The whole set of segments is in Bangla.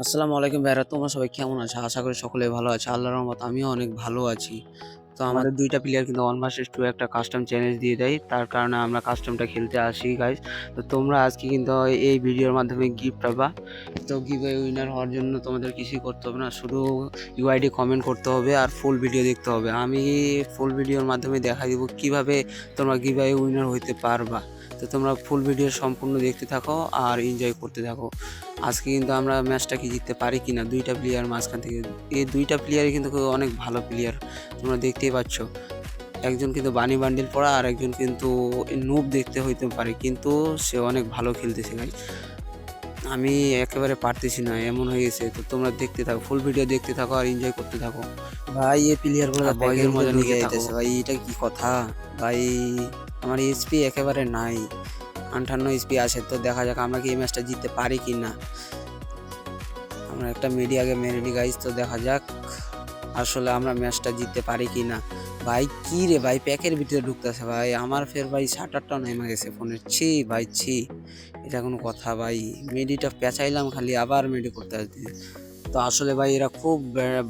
আসসালামু আলাইকুম ভাইরা, তোমরা সবাই কেমন আছো? আশা করি সকলেই ভালো আছে। আল্লাহর রহমতে আমিও অনেক ভালো আছি। তো আমাদের ২ টা প্লেয়ার কিন্তু 1 ভার্সেস 2 একটা কাস্টম চ্যালেঞ্জ দিয়ে দেয়। তার কারণে আমরা কাস্টমটা খেলতে আসি গাইস। তো তোমরা আজকে কিন্তু এই ভিডিওর মাধ্যমে গিফট পাবা। তো গিভওয়ে উইনার হওয়ার জন্য তোমাদের কিছুই করতে হবে না। শুধু ইউআইডি কমেন্ট করতে হবে আর ফুল ভিডিও দেখতে হবে। আমি ফুল ভিডিওর মাধ্যমে দেখাই দিব কিভাবে তোমরা গিভওয়ে উইনার হইতে পারবা। তো তোমরা ফুল ভিডিও সম্পূর্ণ দেখতে থাকো আর এনজয় করতে থাকো। আজকে কিন্তু আমরা ম্যাচটা কি জিততে পারি কিনা ২ টা প্লেয়ার মাঝখান থেকে। এই ২ টা প্লেয়ারই কিন্তু অনেক ভালো প্লেয়ার। তোমরা দেখতেই পাচ্ছ। একজন কিন্তু বানি বান্ডিল পরা আর একজন কিন্তু নুব দেখতে হইতে পারে, কিন্তু সে অনেক ভালো খেলতেছে গাইস। আমি একেবারে পারতেছি না, এমন হয়ে গেছে। তো তোমরা দেখতে থাকো, ফুল ভিডিও দেখতে থাকো আর এনজয় করতে থাকো। ভাই এই প্লেয়ার গুলো আর প্যাকের বয়েজের ভিতরে মজা ঢুকে নিতে থাকো। যাইতেছে ভাই, এটা কি কথা? ভাই আমার এইচপি একেবারে নাই, ৫৮ এইচপি আছে। তো দেখা যাক আমরা কি এই ম্যাচটা জিততে পারি কিনা। আমরা একটা মিডিয়াকে মেরে দিই গাইস। তো দেখা যাক আসলে আমরা ম্যাচটা জিততে পারি কি না। ভাই কি রে ভাই, প্যাকের ভিতরে ঢুকতেছে ভাই। আমার ফের ভাই শাটারটাও নেমে গেছে ফোনের। ছি ভাই ছি, এটা কোনো কথা ভাই? মেডিটা পেঁচাইলাম খালি, আবার মেডি করতে আসছি। তো আসলে ভাই এরা খুব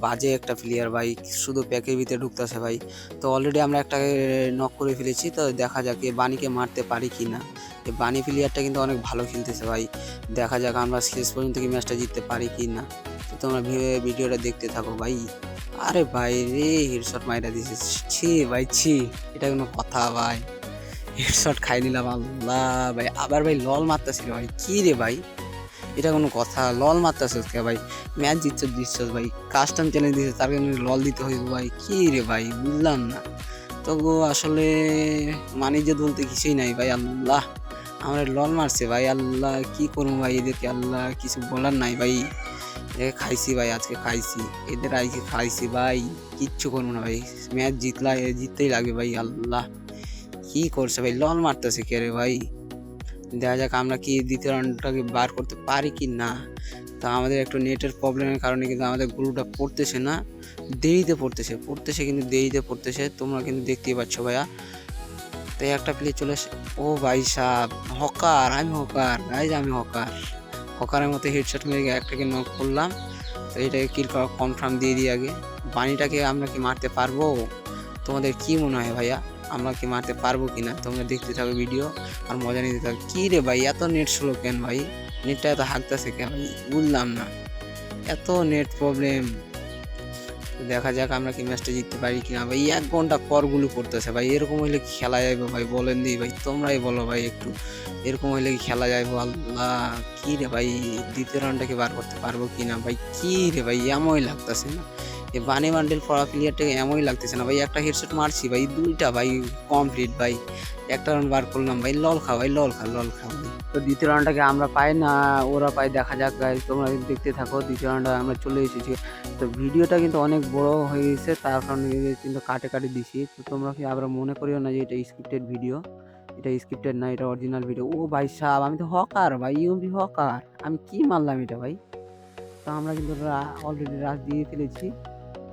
বাজে একটা প্লেয়ার ভাই, শুধু প্যাকের ভিতরে ঢুকতেছে ভাই। তো অলরেডি আমরা একটা নক করে ফেলেছি। তো দেখা যাক এ বানিকে মারতে পারি কি না। এই বানি প্লেয়ারটা কিন্তু অনেক ভালো খেলতেছে ভাই। দেখা যাক আমরা শেষ পর্যন্ত কি ম্যাচটা জিততে পারি কি না। তো তোমরা ভিডিওটা দেখতে থাকো ভাই। আরে ভাই রে, হেডশট মাইরা দিছে। ছি ভাই ছি, এটা কোনো কথা ভাই? হেডশট খাই নিলাম, আল্লাহ ভাই। আবার ভাই লল মারতেছিল ভাই, কি রে ভাই? এটা কোনো কথা? লল মারতেছিস কে ভাই? ম্যাচ দিচ্ছিস ভাই, কাস্টম চ্যালেঞ্জ দিচ্ছে, তার জন্য লল দিতে হইব ভাই? কি রে ভাই, বুঝলাম না। তো আসলে মানিজ্য বলতে কিছুই নাই ভাই। আল্লাহ, আমার লল মারছে ভাই। আল্লাহ কি করবো ভাই এদেরকে, আল্লাহ কিছু বলার নাই ভাই। খাইছি ভাই, আজকে খাইছি, এদের আজকে খাইছি ভাই। কিচ্ছু করবো না ভাই, ম্যাচ জিততেই লাগবে ভাই। আল্লাহ কি করছে ভাই, লল মারতেছে কে রে ভাই? দেখা যাক আমরা কি দ্বিতীয় রাউন্ডটাকে বার করতে পারি কি না। তা আমাদের একটু নেটের প্রবলেমের কারণে কিন্তু আমাদের গ্রুপটা পড়তেছে না, দেরিতে পড়তেছে কিন্তু দেরিতে পড়তেছে। তোমরা কিন্তু দেখতেই পাচ্ছ ভাইয়া। তাই একটা প্লে চলে আসে। ও ভাই সাহেব, হকার, আমি হকার গাইজ, আমি হকার। হকারের মতো হেডশট মেরে একটাকে নক করলাম। তো এটাকে কিল করা কনফার্ম দিয়ে দিই আগে। বানিটাকে আমরা কি মারতে পারবো? তোমাদের কি মনে হয় ভাইয়া, আমরা কি মারতে পারবো কিনা? তোমরা দেখতে থাকো ভিডিও আর মজা নিতে থাকো। কি রে ভাই, এত নেট স্লো কেন ভাই? নেটটা এত হাঁকতেছে কেন ভাই? বুঝলাম না, এত নেট প্রবলেম। দেখা যাক আমরা কি ম্যাচটা জিততে পারি কিনা ভাই। ১ ঘন্টা পর গুলো পড়তেছে ভাই, এরকম হইলে কি খেলা যাইবো ভাই? বলেন দি ভাই, তোমরাই বলো ভাই একটু। এরকম হইলে কি খেলা যাইবো? আল্লাহ কি রে ভাই, দ্বিতীয় রাউন্ডটাকে বার করতে পারবো কিনা ভাই? কি রে ভাই, এমনই লাগতেছে না। এই বানি বান্ডেল পড়া প্লেয়ারটাকে এমনই লাগতেছে না ভাই। একটা হেডশট মারছি ভাই, ২টা ভাই কমপ্লিট ভাই। একটা রাউন্ড বার করলাম ভাই। লল খা ভাই, লল খা, লল খা ভাই। তো দ্বিতীয় রাউন্ডটাকে আমরা পাই না ওরা পাই, দেখা যাক গাইস। তোমরা দেখতে থাকো, দ্বিতীয় রাউন্ডে আমরা চলে এসেছি। তো ভিডিওটা কিন্তু অনেক বড় হয়ে গেছে, তার কারণে কিন্তু কাটে দিছি। তো তোমরা কি আবার মনে করিও না যে এটা স্ক্রিপ্টেড ভিডিও। এটা স্ক্রিপ্টেড না, এটা অরিজিনাল ভিডিও। ও ভাই সাহেব, আমি তো হকার ভাই, ইউএমপি হকার। আমি কি মারলাম এটা ভাই? তো আমরা কিন্তু অলরেডি রাশ দিয়ে ফেলেছি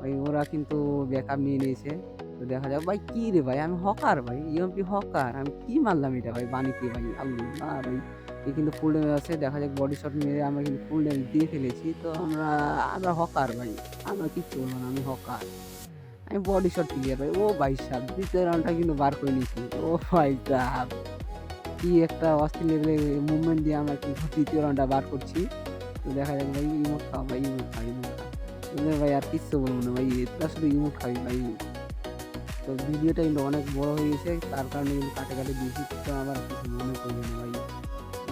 ভাই। ওরা কিন্তু ব্যাকআপ নিয়ে নিয়েছে। তো দেখা যাক ভাই। কি রে ভাই, আমি হকার ভাই, ইউএমপি হকার। আমি কি মারলাম এটা ভাই বানিকে ভাই? আল্লাহ ভাই, এ কিন্তু ফুল ড্যামেজ আছে। দেখা যাক বডি শট মেরে আমরা কিন্তু ফুল ড্যামেজ দিয়ে ফেলেছি। তো আমরা আমরা হকার ভাই, আমরা কিচ্ছু বলবো না, আমি হকার। আমি বডি শট প্লেয়ার ভাই। ও ভাই সাহেব, দ্বিতীয় রাউন্ডটা কিন্তু বার করে নিয়েছি। ও ভাই সাহেব, কি একটা অস্থির লেভেলের মুভমেন্ট দিয়ে আমরা কিন্তু দ্বিতীয় রাউন্ডটা বার করছি। তো দেখা যাক ভাই। ইমোট খাও ভাই, ইমোট খাও, ইমোট খাও। ভাই আর কিচ্ছু বলবো না ভাই, এটা শুধু ইমোট খাবি ভাই। তো ভিডিওটা কিন্তু অনেক বড় হয়ে গেছে, তার কারণে কিন্তু কাটে দিয়েছি। তো আবার কিছু মনে করি না ভাই।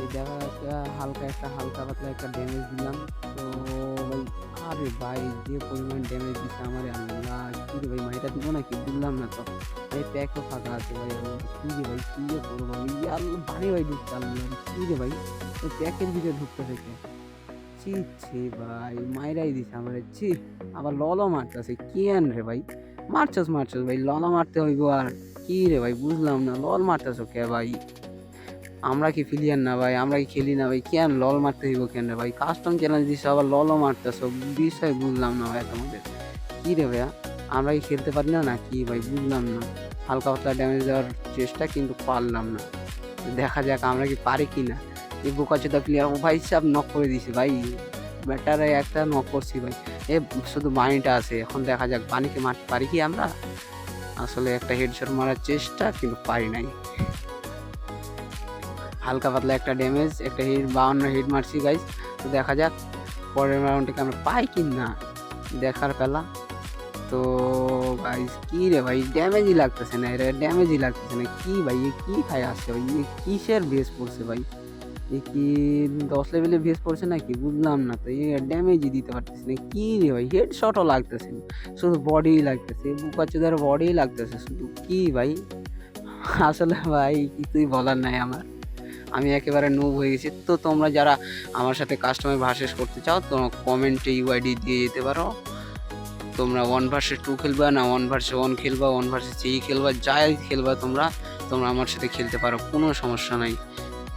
এই দেখা যাচ্ছে হালকা পাতলা একটা ড্যামেজ দিলাম। তো ভাই, আরে ভাই যে পরিমাণ ড্যামেজ দিচ্ছে আমার, আল্লাহ কি রে ভাই, মাইটা দিব নাকি বুঝলাম না। তো ভাই প্যাকও ফাঁকা আছে ভাই। কি রে ভাই, কি যে করবো ভাই? আল্লাহ বাড়ি ভাই ঢুকছে, আল্লাহ কি রে ভাই, ওই প্যাকের ভিতরে ঢুকতে থেকে। ছি ছি ভাই, মাইরাই দিছে আমার। ছি, আবার ললও মারতেছে কেন রে ভাই? মারছস ভাই, ললও মারতে হইব আর? কি রে ভাই, বুঝলাম না, লল মারতেছ কে ভাই? আমরা কি ফিলিয়ার না ভাই? আমরা কি খেলি না ভাই? কেন লল মারতে হইব কেন রে ভাই? কাস্টম চ্যালেঞ্জ দিছো, আবার ললও মারতেছ, বিষয় বুঝলাম না ভাই তোমাদের। কি রে ভাইয়া, আমরা কি খেলতে পারি না না কি ভাই? বুঝলাম না। হালকা পাতলা ড্যামেজ দেওয়ার চেষ্টা, কিন্তু পারলাম না। দেখা যাক আমরা কি পারি কি না। এই বোকাচোদা প্লেয়ার, ও ভাই সাহেব নক করে দিছে ভাই। ব্যাটারে একটা নক করছি ভাই। এ শুধু বানিটা আছে, এখন দেখা যাক বানিকে মারতে পারি কি আমরা। আসলে একটা হেডশট মারার চেষ্টা কিন্তু পারি নাই, হালকা পাতলা একটা ড্যামেজ, একটা হিট 52 হিট মারছি গাইস। তো দেখা যাক পরের রাউন্ডে আমরা পাই কি না, দেখার পেলা। তো গাইস কি রে ভাই, ড্যামেজই লাগতেছে না, এর ড্যামেজই লাগতেছে না, কি ভাই এ কি খায় আসছে ভাই, এ কিসের বেস পড়ছে ভাই, এ কি 10 লেভেলে বেস পড়ছে নাকি বুঝলাম না। তো এ ড্যামেজই দিতে পারতেছে না, কি রে ভাই হেডশটও লাগতেছে না, শুধু বডি লাগতেছে, বুকাচোদার বডি লাগতেছে শুধু, কি ভাই। আসলে ভাই কিছুই বলার নাই আমার, আমি একেবারে নুব হয়ে গেছি। তো তোমরা যারা আমার সাথে কাস্টমার ভার্সেস করতে চাও তো কমেন্টে ইউআইডি দিয়ে যেতে পারো। তোমরা 1 ভার্সেস 2 খেলবা না 1 ভার্সেস 1 খেলবা, 1 ভার্সেস 3 খেলবা, যাই খেলবা তোমরা তোমরা আমার সাথে খেলতে পারো, কোনো সমস্যা নাই।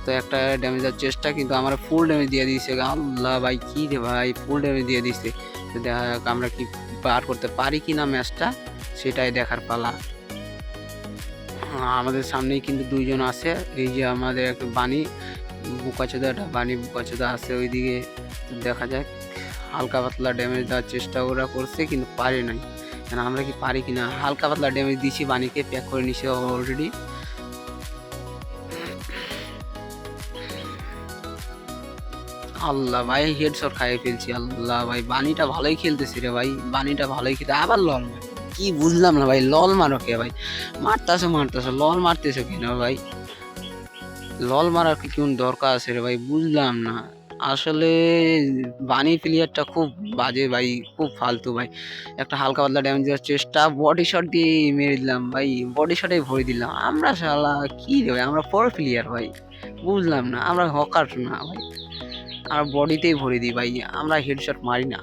তো একটা ড্যামেজের চেষ্টা, কিন্তু আমার ফুল ড্যামেজ দিয়ে দিয়েছে, আল্লাহ ভাই কি রে ভাই ফুল ড্যামেজ দিয়ে দিচ্ছে। তো দেখা যাক আমরা কি পার করতে পারি কি না ম্যাচটা, সেটাই দেখার পালা। আমাদের সামনেই কিন্তু দুইজন আছে, এই যে আমাদের একটা বাণী বুকাচোদা, একটা বাণী বুকাচোদা আছে ওইদিকে। দেখা যাক, হালকা পাতলা ড্যামেজ দেওয়ার চেষ্টা ওরা করছে কিন্তু পারে নাই, কেন আমরা কি পারি কিনা। হালকা পাতলা ড্যামেজ দিছি, বাণীকে প্যাক করে নিছে অলরেডি। আল্লাহ ভাই হেডশট খাইয়ে ফেলছি, আল্লাহ ভাই বাণীটা ভালোই খেলতেছি রে ভাই, বাণীটা ভালোই খেলতে, আবার লল মার, কি বুঝলাম না ভাই, লল মারো কে ভাই, মারতেছো লল মারতেছো কেন ভাই, লল মারার কি কোন দরকার আছে রে ভাই, বুঝলাম না। আসলে বানি প্লেয়ারটা খুব বাজে ভাই, খুব ফালতু ভাই। একটা হালকা পাতলা ড্যামেজ দেওয়ার চেষ্টা, বডি শট দিয়ে মেরে দিলাম ভাই, বডি শটে ভরে দিলাম। আমরা শালা কি রে ভাই, আমরা প্রো প্লেয়ার ভাই, বুঝলাম না, আমরা হকার না ভাই, আমরা বডিতেই ভরে দিই ভাই, আমরা হেডশট মারি না,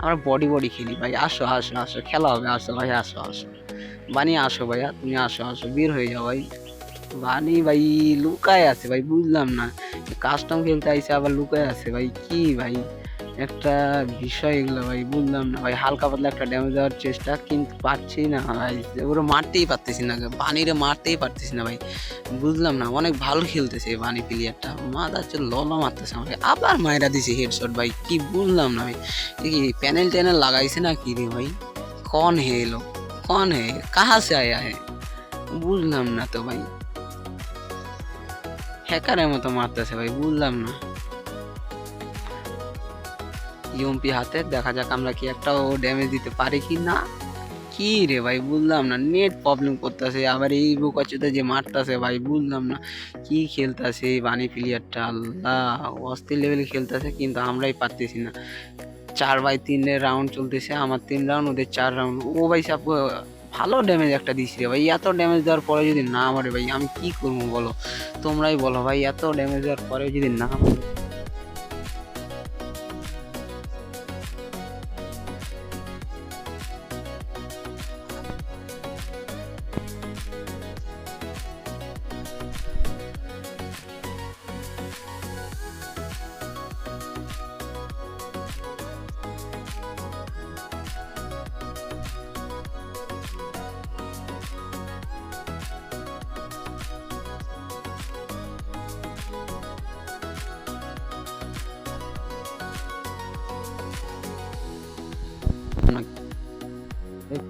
আমরা বডি খেলি ভাই। আসো আসো আসো খেলা হবে, আসো ভাই আসো আসো, বানি আসো ভাইয়া, তুমি আসো আসো বের হয়ে যাও ভাই। বানি ভাই লুকায় আছে ভাই, বুঝলাম না, কাস্টম খেলতে আইসে আবার লুকায় আছে ভাই, কি ভাই একটা বিষয় এগুলো ভাই, বুঝলাম না ভাই। হালকা পাতলা একটা ড্যামেজ দেওয়ার চেষ্টা কিন্তু পারছি না ভাই, ওরা মারতেই পারতেছি না, বানিরে মারতেই পারতেছি না ভাই, বুঝলাম না। অনেক ভালো খেলতেছে এই বানি প্লেয়ারটা, মাথা হচ্ছে ললা মারতেছে আমাকে, আবার মায়েরা দিছে হেডশট ভাই, কি বুঝলাম না ভাই, কি প্যানেল ট্যানেল লাগাইছে না কি রে ভাই, কন হে এলো, কন হে কাহা সে আয়া হে, বুঝলাম না তো ভাই, হ্যাকারের মতো মারতেছে ভাই, বুঝলাম না। ইউএমপি হাতে, দেখা যাক আমরা কি একটাও ড্যামেজ দিতে পারি কি না, কি রে ভাই বুঝলাম না, নেট প্রবলেম করতেছে, আবার এই বুকাচোদা যে মারতেছে ভাই, বুঝলাম না কি খেলতেছে এই বানি প্লেয়ারটা, আল্লাহ অস্থির লেভেলে খেলতেছে কিন্তু আমরাই পারতেছি না। 4/3 রাউন্ড চলতেছে, আমার 3 রাউন্ড ওদের 4 রাউন্ড। ও ভাই সব ভালো ড্যামেজ একটা দিছি রে ভাই, এত ড্যামেজ দেওয়ার পরে যদি না মারে ভাই আমি কি করবো বলো, তোমরাই বলো ভাই, এত ড্যামেজ দেওয়ার পরে যদি না মারে।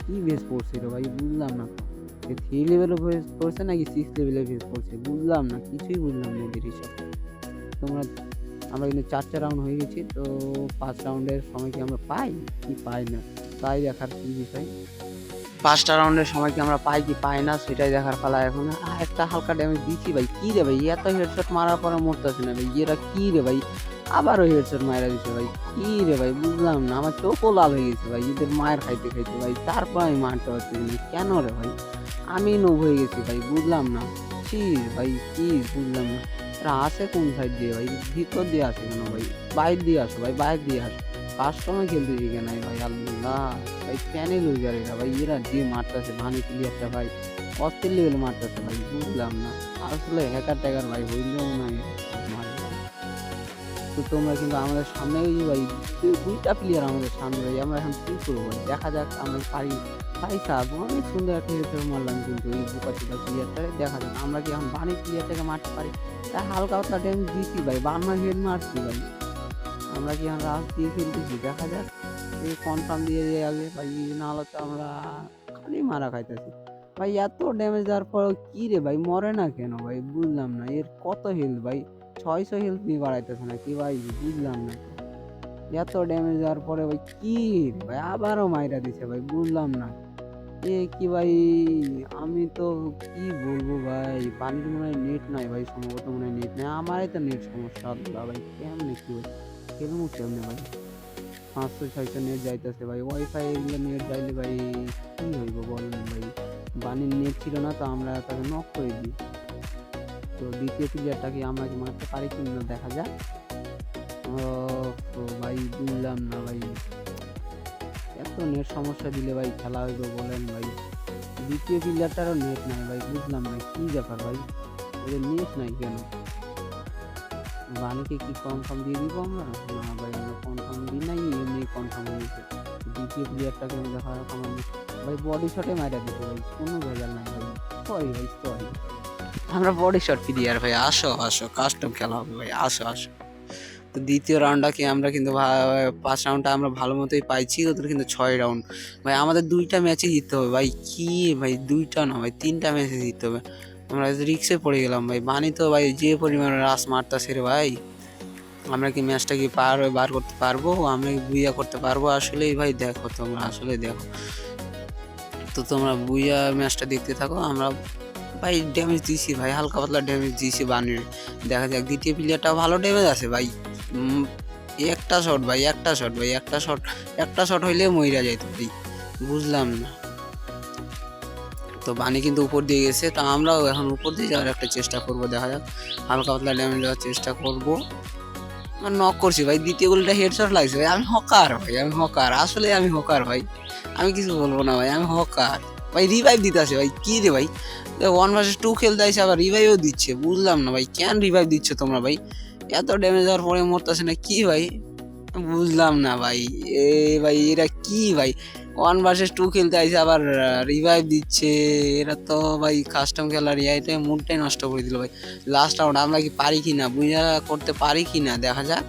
কি বেস পড়ছে রে ভাই, বুঝলাম না তো, 3 লেভেলে বেস পড়ছে নাকি 6 লেভেলে বেস পড়ছে, বুঝলাম না, কিছুই বুঝলাম না এদের হিসাব। তোমরা আমরা কিন্তু 4টা রাউন্ড হয়ে গেছি, তো 5 রাউন্ডের সময় কি আমরা পাই কি পাই না, তাই দেখার কি বিষয়। 5টা রাউন্ডের সময় কি আমরা পাই কি পাই না সেটাই দেখার পালা এখন। একটা হালকা ড্যামেজ দিচ্ছি ভাই, কি রে ভাই এত হেডশট মারার পরে মরতেছে না ভাই, এরা কি রে ভাই, আবারও হেডশট মারা দিচ্ছে ভাই, কি রে ভাই বুঝলাম না, আমার চোখও লাল হয়ে গেছে ভাই এদের মায়ের খাইতে খাইতে ভাই, তারপর আমি মারতে পারছি না, কেন রে ভাই, আমি নোব হয়ে গেছি ভাই, বুঝলাম না, কি ভাই কি বুঝলাম না। এরা আসে কোন সাইড দিয়ে ভাই, ভিতর দিয়ে আসে কেন ভাই, বাইর দিয়ে আসো ভাই, বাইর দিয়ে আসো, কাস্টমার খেলতে দিকে নাই ভাই, আল্লাহ ভাই প্যানেল লুজার এরা ভাই, এরা দিয়ে মারতেছে ভানি প্লেয়ারটা ভাই, অস্থির লেভেল মারতেছে ভাই, বুঝলাম না। আসলে হ্যাকার ট্যাকার ভাই হইলেও না মারে। তো তোমরা কিন্তু আমাদের সামনে ভাই 2টা প্লেয়ার আমাদের সামনে ভাই, আমরা এখন কি করবো ভাই, দেখা যাক আমরা পারি অনেক সুন্দর একটা হেডশট মারলাম কিন্তু এই বুকাচোদা প্লেয়ারটাকে, দেখা যাক আমরা কি এখন বানি প্লেয়ারটাকে মারতে পারি। তা হালকা পাতলা ড্যামেজ দিছি ভাই, বার্মার হেড মারছি ভাই, আমরা কি এখন রাশ দিয়ে খেলতেছি, দেখা যাক। এই কনফার্ম দিয়ে দিয়ে আগে ভাই, না হলে তো আমরা খালি মারা খাইতেছি ভাই। এত ড্যামেজ দেওয়ার পর কি রে ভাই মরে না কেন ভাই, বুঝলাম না। এর কত হেলথ ভাই, 600 হেলথ নিয়ে বাড়াইতেছে না কি ভাই, বুঝলাম না। এত ড্যামেজ দেওয়ার পরে ভাই কি রে ভাই আবারও মাইরা দিছে ভাই, বুঝলাম না। এ কি ভাই, আমি তো কি বলবো ভাই, পানির মনে হয় নেট নাই ভাই, সম্ভবত মনে হয় নেট নাই। আমারই তো নেট সমস্যা আল্লাহ ভাই, কেমনে কি ভাই খেলবো কেমনে ভাই। 500-600 নেট যাইতেছে ভাই, ওয়াইফাই এগুলো নেট যাইলে ভাই কি হইব বলেন ভাই। বানির নেট ছিল না তো আমরা তাকে নক করে দিই। তো দ্বিতীয় প্লেয়ারটাকে আমরা কি মারতে পারি কি না দেখা যাক। ও তো ভাই বুঝলাম না ভাই, এত নেট সমস্যা দিলে ভাই খেলা হইব বলেন ভাই। দ্বিতীয় প্লেয়ারটারও নেট নাই ভাই, বুঝলাম না কি ব্যাপার ভাই, ওদের নেট নাই কেন। বানিকে কি কনফার্ম দিয়ে দিব আমরা? না ভাই আমরা কনফার্ম দিই নাই, এমনি কনফার্ম হয়েছে। দ্বিতীয় প্লেয়ারটাকে আমি দেখা আমার ভাই বডি শটে মারা দিতে ভাই, কোনো ভেজাল নাই ভাই। সরি ভাই সরি, আমরা বডি শট প্লেয়ার ভাই। আসো আসো, কাস্টম খেলা হবে ভাই, আসো আসো। তো দ্বিতীয় রাউন্ডটাকে আমরা কিন্তু 5 রাউন্ডটা আমরা ভালো মতোই পাইছি, ওদের কিন্তু 6 রাউন্ড ভাই। আমাদের 2টা ম্যাচে জিততে হবে ভাই, কি ভাই 2টা না ভাই 3টা ম্যাচে জিততে হবে। আমরা রিক্সে পড়ে গেলাম ভাই, বানি তো ভাই যে পরিমাণে রাস মারতাছে রে ভাই। আমরা কি ম্যাচটা কি বার করতে পারবো, আমরা কি বুইয়া করতে পারবো? আসলেই ভাই দেখো তোমরা, আসলে দেখো। তো তোমরা বুইয়া ম্যাচটা দেখতে থাকো। আমরা ভাই ড্যামেজ দিয়েছি ভাই, হালকা পাতলা ড্যামেজ দিয়েছি বানির। দেখা যাক, দ্বিতীয় প্লেয়ারটাও ভালো ড্যামেজ আছে ভাই। একটা শট ভাই, একটা শট ভাই, একটা শট হইলে মইরা যাইতো ভাই, বুঝলাম না। তো বানি কিন্তু উপর দিয়ে গেছে, তো আমরাও এখন উপর দিয়ে যাওয়ার একটা চেষ্টা করব, দেখা যাক। হালকা পাতলা ড্যামেজ দেওয়ার চেষ্টা করব। নক করছি ভাই, দ্বিতীয় গোলটা হেডশট লাগছে ভাই। আমি হকার ভাই, আমি হকার, আসলে আমি হকার ভাই। আমি কিছু বলবো না ভাই, আমি হকার ভাই। রিভাইভ দিতে আসে ভাই, কি রে ভাই 1 vs 2 খেলতে আসে, আবার রিভাইভও দিচ্ছে, বুঝলাম না ভাই কেন রিভাইভ দিচ্ছে তোমরা ভাই। এত ড্যামেজ দেওয়ার পরে মরতেছে না কি ভাই, বুঝলাম না ভাই। এ ভাই এরা কি ভাই, 1 vs 2 খেলতে আইসে আবার রিভাইভ দিচ্ছে। এরা তো ভাই কাস্টম খেলার ইয়াইটাই মুডটাই নষ্ট করে দিল ভাই। লাস্ট রাউন্ড আমরা কি পারি কি না, বুঝা করতে পারি কি না দেখা যাক।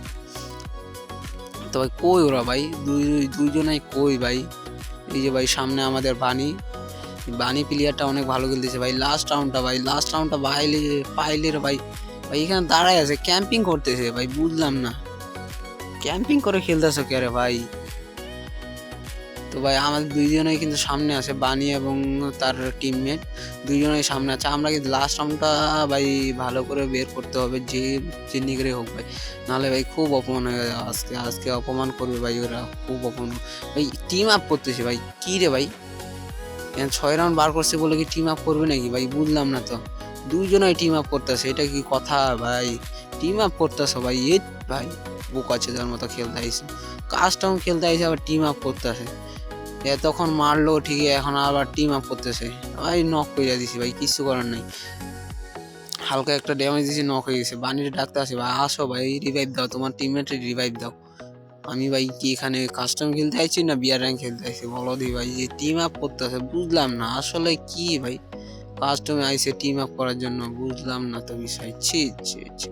তো ভাই কই ওরা ভাই, দুইজনাই কই ভাই। এই যে ভাই সামনে আমাদের বানি প্লেয়ারটা অনেক ভালো খেলতেছে ভাই। লাস্ট রাউন্ডটা পাইলে রে ভাই। ভাই এখানে দাঁড়ায় আছে, ক্যাম্পিং করতেছে ভাই, বুঝলাম না ক্যাম্পিং করে খেলতেছো কে রে ভাই। তো ভাই আমাদের দুইজনেই কিন্তু সামনে আছে, বানি এবং তার টিমমেট দুইজনেই সামনে আছে। আমরা কিন্তু লাস্ট রাউন্ডটা ভাই ভালো করে বের করতে হবে, যে চিনি করে হোক ভাই, নাহলে ভাই খুব অপমান হয়ে যাবে। আজকে অপমান করবে ভাই ওরা, খুব অপমান ভাই। টিম আপ করতেছে ভাই, কি রে ভাই 6 রাউন্ড বার করছে বলে কি টিম আপ করবে নাকি ভাই, বুঝলাম না তো। দুইজনেই টিম আপ করতেছে, এটা কি কথা ভাই? টিম আপ করতেছে ভাই, এই ভাই বুক আছে যার মতো খেলতে আইসে, কাস্টম খেলতে আইসে আবার টিম আপ করতেছে। এতক্ষণ মারলো ঠিকই, এখন আবার টিম আপ করতেছে ভাই। নক করে দিছি ভাই, কিছু করার নাই। হালকা একটা ড্যামেজ দিছি, নক হয়ে গেছে। বানির ডাকতে আসে ভাই, আসো ভাই রিভাইভ দাও, তোমার টিমমেটের রিভাইভ দাও। আমি ভাই কি এখানে কাস্টম খেলতে আইছি না বিয়ার র্যাঙ্ক খেলতে আইছি বলো দি ভাই, যে টিম আপ করতেছে বুঝলাম না আসলে কি ভাই। কাস্টমে আইসে টিম আপ করার জন্য, বুঝলাম না তো বিষয়। ছি ছি ছি,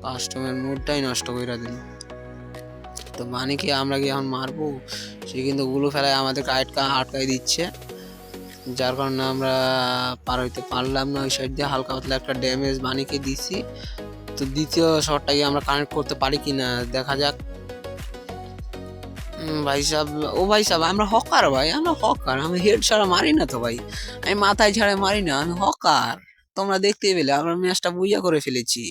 কাস্টমের মুডটাই নষ্ট করে দিল। তো মানে কি আমরা কি এখন মারবো? সে কিন্তু গুলো ফেলায় আমাদেরকে আটকাই দিচ্ছে, যার কারণে আমরা পার হইতে পারলাম না। ওই সাইড দিয়ে হালকা পাতলা একটা ড্যামেজ বানিকে দিছি। তো দ্বিতীয় শটটাকে আমরা কানেক্ট করতে পারি কিনা দেখা যাক। ভাই সাহেব, ও ভাই সাহেব আমরা হকার ভাই, আমরা হকার। আমি হেড ছাড়া মারি না তো ভাই, আমি মাথায় ছাড়া মারি না, আমি হকার। তোমরা দেখতেই পেলে আমরা ম্যাচটা বুইয়া করে ফেলেছি।